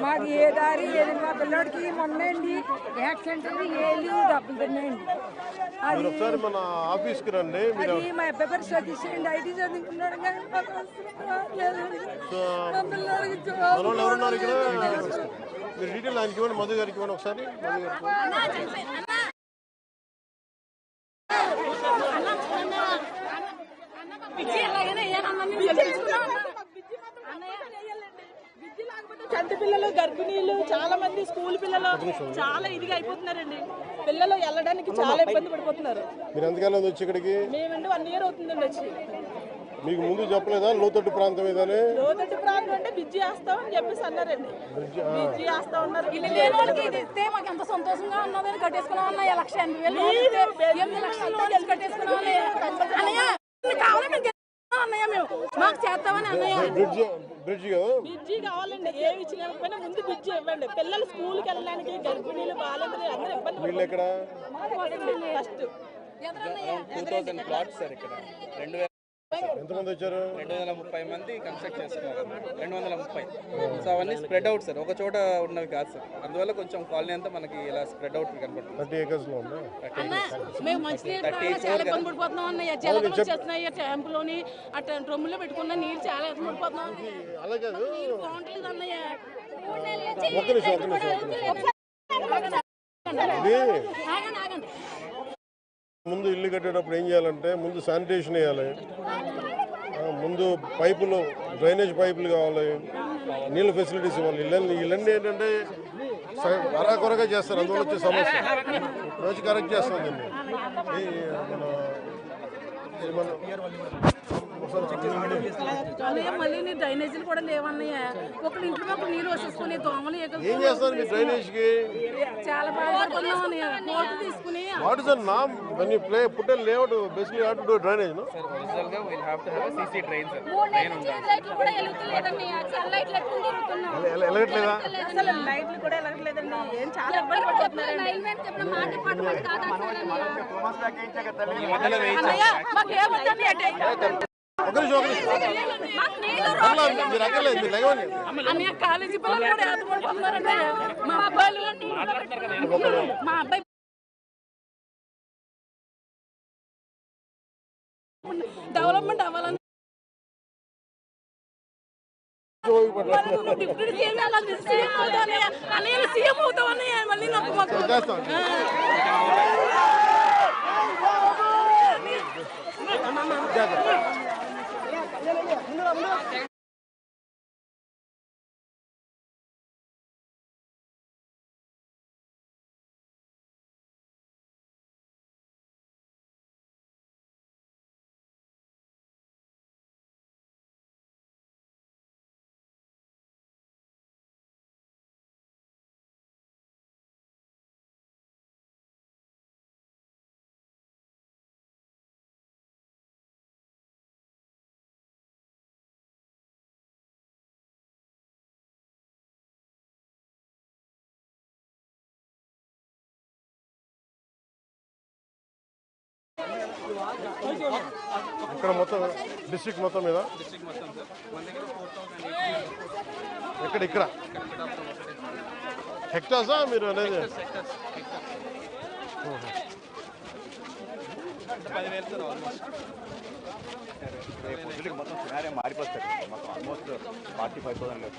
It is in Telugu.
మాకు ఏ దారి ఏది మా పిల్లడికి మొన్నండి యాక్సిడెంట్ ఏళ్ళు డబ్బులు తిన్నాయండి. అది ఒకసారి మన ఆఫీస్కి రండి. అది మా అబ్బాయి పేరు సతీష్ అండి, ఐటీ చదువుకున్నాడు కానీ మా పిల్లడికి ఎవరున్నారు ఇక్కడ? మీరు డీటెయిల్ ఆయనకి ఇవ్వండి, మధు గారికి ఇవ్వండి ఒకసారి. చంటి పిల్లలు, గర్భిణీలు, చాలా మంది స్కూల్ పిల్లలు చాలా ఇదిగా అయిపోతున్నారండి. పిల్లలు వెళ్ళడానికి చాలా ఇబ్బంది పడిపోతున్నారు. మీరు ఎంతకాలం వచ్చి ఇక్కడికి? మేమండి 1 year అవుతుందండి వచ్చి. మీకు ముందు చెప్పలేదా లోతట్టు ప్రాంతం ఏదని? లోతట్టు ప్రాంతం అంటే బ్రిడ్జి వేస్తాం అని చెప్పేసి అన్నారండి. బ్రిడ్జి వేస్తా ఉన్నారు. మాకు ఎంత సంతోషంగా ఉన్నదని కట్టేసుకున్నాం అన్న 1,80,000 లక్షలు కట్టేసుకున్నాం అన్నయ్య. మేము మాకు చేస్తామని అన్నయ్య. బ్రిడ్జి కావాలండి. ఏమి ఇచ్చినకపోయినా ముందు బ్రిడ్జి ఇవ్వండి. పిల్లలు స్కూల్కి వెళ్ళడానికి, గర్భిణీలు, బాలింతలు అందరూ ఇబ్బంది ఫస్ట్ 2000 ప్లాట్స్ సార్ ఇక్కడ. ఎంతమంది వచ్చారు? 230 మంది కన్స్ట్రక్ట్ చేస్తున్నారు. 230. సో అవన్నీ స్ప్రెడ్ అవుట్ సార్, ఒక చోట ఉన్నవి కాదు సార్. అందువల్ల కొంచెం కాలనీ అంతా మనకి ఇలా స్ప్రెడ్ అవుట్ కనపడుతుంది. 30 acres లో ఉందా? మేము మంచినీళ్ళు చాలా ఇబ్బంది పడిపోతున్నాం అన్నయ్య. జలగలు వచ్చేస్తున్నాయి ట్యాంపులోని, అట్లా డ్రమ్ములో పెట్టుకున్న నీళ్ళు చాలా ఇబ్బంది పడిపోతున్నాం. అలాగే బాగుంటలేదు అన్నయ్య. ఒక్క నిమిషం. ముందు ఇల్లు కట్టేటప్పుడు ఏం చేయాలంటే ముందు శానిటేషన్ వేయాలి, ముందు పైపులు, డ్రైనేజ్ పైపులు కావాలి, నీళ్ళ ఫెసిలిటీస్ ఇవ్వాలి. ఇళ్ళన్నీ ఏంటంటే అరాకొరగా చేస్తారు, అందువల్ల వచ్చే సమస్య రోజు కరెక్ట్ చేస్తాం దీన్ని. మళ్ళీ డ్రైనేజీలు కూడా లేవన్నయ్య. ఒకళ్ళు ఇంట్లో ఒక నీళ్ళు వచ్చేసుకుని దోమలు ఏం చేస్తారు మీ డ్రైనేజ్ కి? చాలా బాగుపడుతున్నాం అన్నయ్య. కోర్టు తీసుకుని what is the name when you play put a layout basically you have to do drainage no sir original ga we'll have to have a CC drain sir. drain లైట్లు కూడా ఎలుగుతలేదన్నయ్య. చాలా లైట్లు ఎట్టుకుంటున్నాం. ఎలగట్లేదా? అసలు లైట్లు కూడా ఎలగట్లేదండి. ఏం చాలా ఇబ్బంది పడుతున్నారు. అన్నయ్య కాలేజీ పిల్లలు కూడా ఆదుకుంటున్నారండి. మా అబ్బాయి డెవలప్మెంట్ అవ్వాలని డిప్యూటీ సీఎం అన్నయ్య సీఎం అవుతాం అన్నయ్య. మళ్ళీ నాకు ఇక్కడ మొత్తం డిస్ట్రిక్ట్ మొత్తం మీద ఇక్కడ హెక్టార్సా మీరు అనేది? 10,000 సార్ ఆల్మోస్ట్. మొత్తం సినారియో మారిపోతుంది. మొత్తం ఆల్మోస్ట్ 45,000